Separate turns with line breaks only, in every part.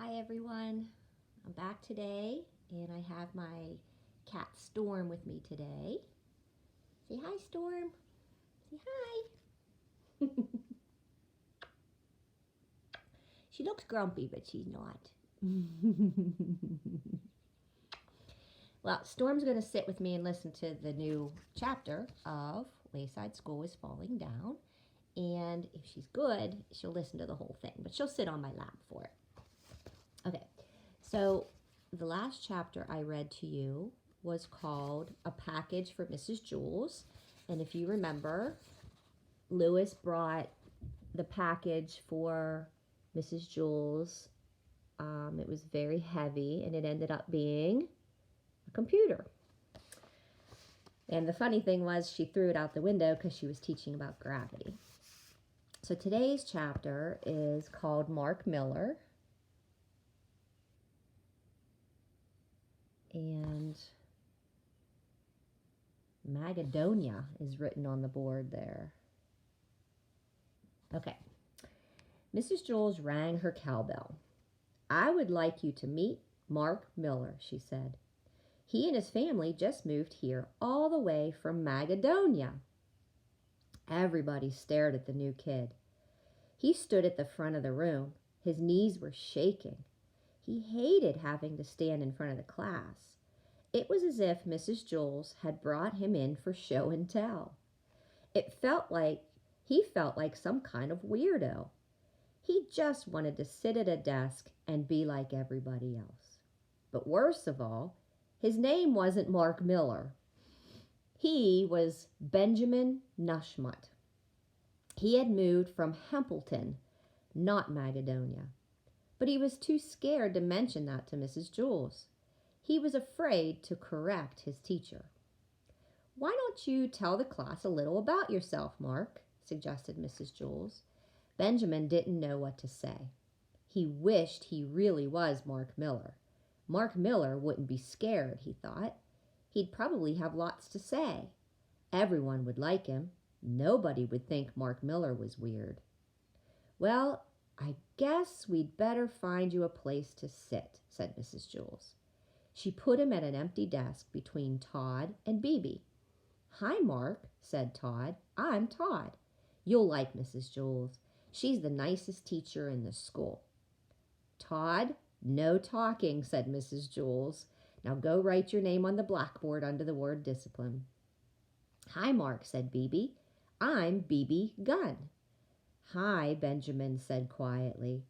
Hi everyone, I'm back today and I have my cat Storm with me today. Say hi, Storm. Say hi. She looks grumpy, but she's not. Well, Storm's going to sit with me and listen to the new chapter of Wayside School is Falling Down. And if she's good, she'll listen to the whole thing, but she'll sit on my lap for it. Okay, so the last chapter I read to you was called A Package for Mrs. Jules. And if you remember, Lewis brought the package for Mrs. Jules. It was very heavy and it ended up being a computer. And the funny thing was she threw it out the window because she was teaching about gravity. So today's chapter is called Mark Miller. And Macedonia is written on the board there. Okay. Mrs. Jules rang her cowbell. "I would like you to meet Mark Miller," she said. "He and his family just moved here all the way from Macedonia." Everybody stared at the new kid. He stood at the front of the room. His knees were shaking. He hated having to stand in front of the class. It was as if Mrs. Jules had brought him in for show and tell. He felt like some kind of weirdo. He just wanted to sit at a desk and be like everybody else. But worst of all, his name wasn't Mark Miller. He was Benjamin Nushmut. He had moved from Hempleton, not Macedonia. But he was too scared to mention that to Mrs. Jules. He was afraid to correct his teacher. "Why don't you tell the class a little about yourself, Mark?" suggested Mrs. Jules. Benjamin didn't know what to say. He wished he really was Mark Miller. Mark Miller wouldn't be scared, he thought. He'd probably have lots to say. Everyone would like him. Nobody would think Mark Miller was weird. "Well, I guess we'd better find you a place to sit," said Mrs. Jules. She put him at an empty desk between Todd and Bebe. "Hi, Mark," said Todd. "I'm Todd. You'll like Mrs. Jules. She's the nicest teacher in the school." "Todd, no talking," said Mrs. Jules. "Now go write your name on the blackboard under the word discipline." "Hi, Mark," said Bebe. "I'm Bebe Gunn." "Hi," Benjamin said quietly.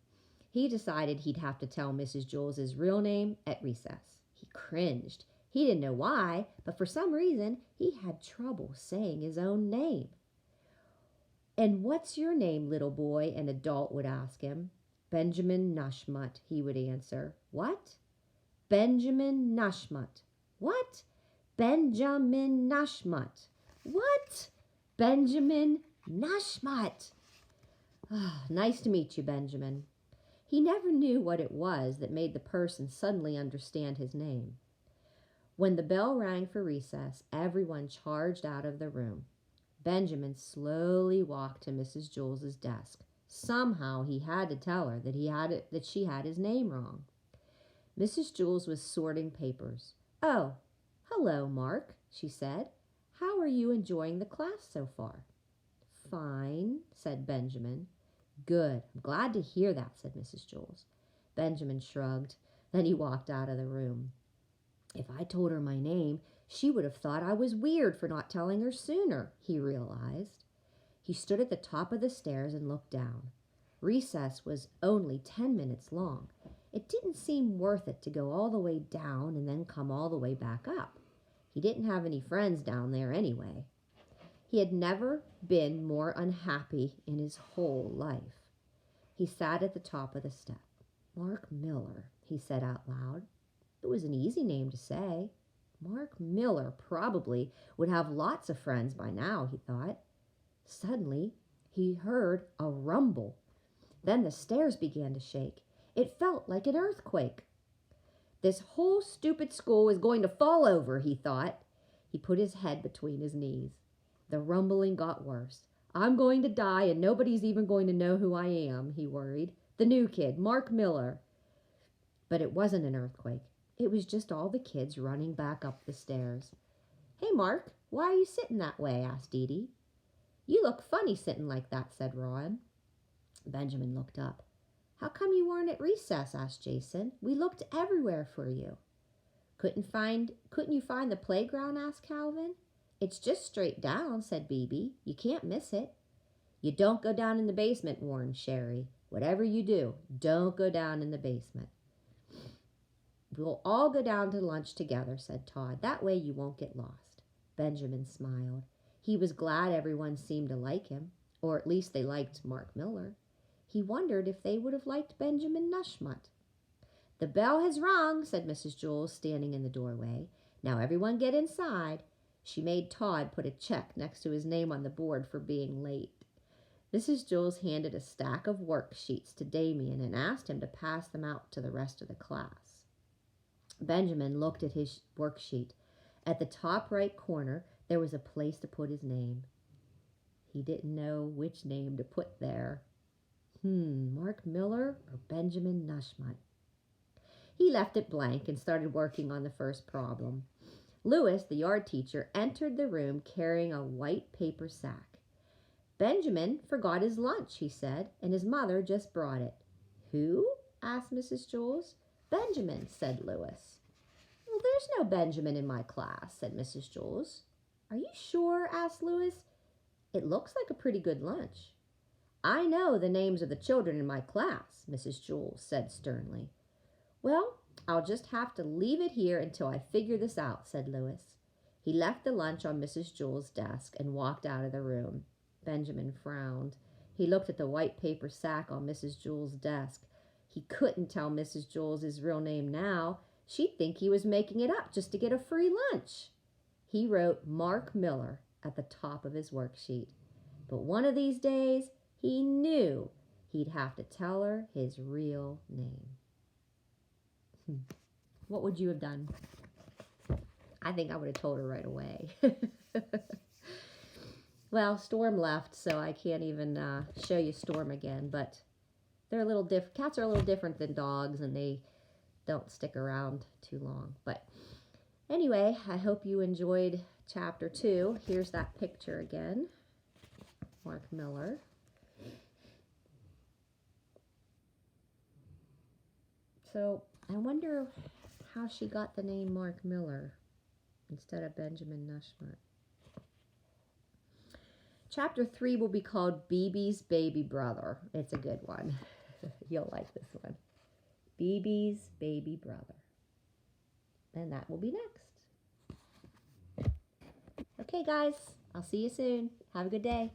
He decided he'd have to tell Mrs. Jules' real name at recess. He cringed. He didn't know why, but for some reason, he had trouble saying his own name. "And what's your name, little boy?" an adult would ask him. "Benjamin Nushmut," he would answer. "What?" "Benjamin Nushmut." "What?" "Benjamin Nushmut." "What?" "Benjamin Nushmut." "Nice to meet you, Benjamin." He never knew what it was that made the person suddenly understand his name. When the bell rang for recess, everyone charged out of the room. Benjamin slowly walked to Mrs. Jules's desk. Somehow he had to tell her that she had his name wrong. Mrs. Jules was sorting papers. "Oh, hello, Mark," she said. "How are you enjoying the class so far?" "Fine," said Benjamin. "Good. I'm glad to hear that," said Mrs. Jules. Benjamin shrugged. Then he walked out of the room. "If I told her my name, she would have thought I was weird for not telling her sooner," he realized. He stood at the top of the stairs and looked down. Recess was only 10 minutes long. It didn't seem worth it to go all the way down and then come all the way back up. He didn't have any friends down there anyway. He had never been more unhappy in his whole life. He sat at the top of the step. "Mark Miller," he said out loud. It was an easy name to say. Mark Miller probably would have lots of friends by now, he thought. Suddenly, he heard a rumble. Then the stairs began to shake. It felt like an earthquake. "This whole stupid school is going to fall over," he thought. He put his head between his knees. The rumbling got worse. "I'm going to die and nobody's even going to know who I am," he worried. "The new kid, Mark Miller." But it wasn't an earthquake. It was just all the kids running back up the stairs. "Hey, Mark, why are you sitting that way?" asked Dee Dee. "You look funny sitting like that," said Ron. Benjamin looked up. "How come you weren't at recess?" asked Jason. "We looked everywhere for you." Couldn't you find the playground?" asked Calvin. "It's just straight down," said BB. "You can't miss it." "You don't go down in the basement," warned Sherry. "Whatever you do, don't go down in the basement." "We'll all go down to lunch together," said Todd. "That way you won't get lost." Benjamin smiled. He was glad everyone seemed to like him, or at least they liked Mark Miller. He wondered if they would have liked Benjamin Nushmut. "The bell has rung," said Mrs. Jules, standing in the doorway. "Now everyone get inside." She made Todd put a check next to his name on the board for being late. Mrs. Jules handed a stack of worksheets to Damien and asked him to pass them out to the rest of the class. Benjamin looked at his worksheet. At the top right corner, there was a place to put his name. He didn't know which name to put there. Mark Miller or Benjamin Nushmut? He left it blank and started working on the first problem. Lewis, the yard teacher, entered the room carrying a white paper sack. "Benjamin forgot his lunch," he said, "and his mother just brought it." "Who?" asked Mrs. Jules. "Benjamin," said Lewis. "Well, there's no Benjamin in my class," said Mrs. Jules. "Are you sure?" asked Lewis. "It looks like a pretty good lunch." "I know the names of the children in my class," Mrs. Jules said sternly. "Well, I'll just have to leave it here until I figure this out," said Lewis. He left the lunch on Mrs. Jules' desk and walked out of the room. Benjamin frowned. He looked at the white paper sack on Mrs. Jules' desk. He couldn't tell Mrs. Jules his real name now. She'd think he was making it up just to get a free lunch. He wrote Mark Miller at the top of his worksheet. But one of these days, he knew he'd have to tell her his real name. What would you have done? I think I would have told her right away. Well, Storm left, so I can't even show you Storm again, but they're a little different. Cats are a little different than dogs, and they don't stick around too long. But anyway, I hope you enjoyed chapter 2. Here's that picture again. Mark Miller. So I wonder how she got the name Mark Miller instead of Benjamin Nushmut. Chapter 3 will be called BB's Baby Brother. It's a good one. You'll like this one. BB's Baby Brother. And that will be next. Okay, guys. I'll see you soon. Have a good day.